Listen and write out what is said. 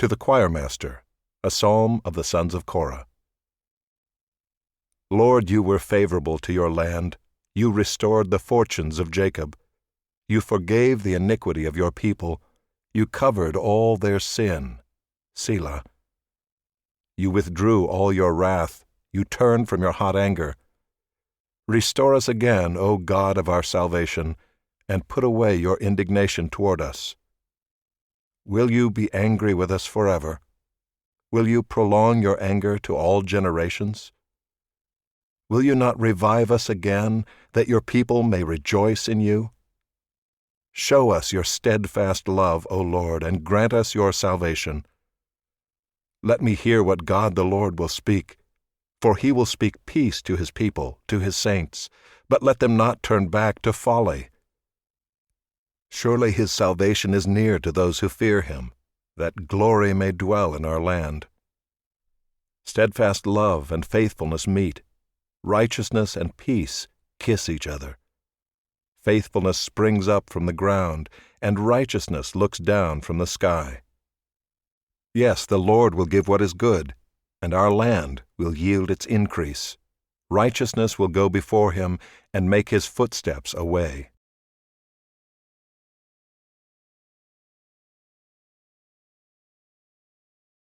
To the choirmaster, a psalm of the sons of Korah. Lord, you were favorable to your land. You restored the fortunes of Jacob. You forgave the iniquity of your people. You covered all their sin. Selah. You withdrew all your wrath. You turned from your hot anger. Restore us again, O God of our salvation, and put away your indignation toward us. Will you be angry with us forever? Will you prolong your anger to all generations? Will you not revive us again, that your people may rejoice in you? Show us your steadfast love, O Lord, and grant us your salvation. Let me hear what God the Lord will speak, for he will speak peace to his people, to his saints, but let them not turn back to folly. Surely his salvation is near to those who fear him, that glory may dwell in our land. Steadfast love and faithfulness meet. Righteousness and peace kiss each other. Faithfulness springs up from the ground, and righteousness looks down from the sky. Yes, the Lord will give what is good, and our land will yield its increase. Righteousness will go before him and make his footsteps a way.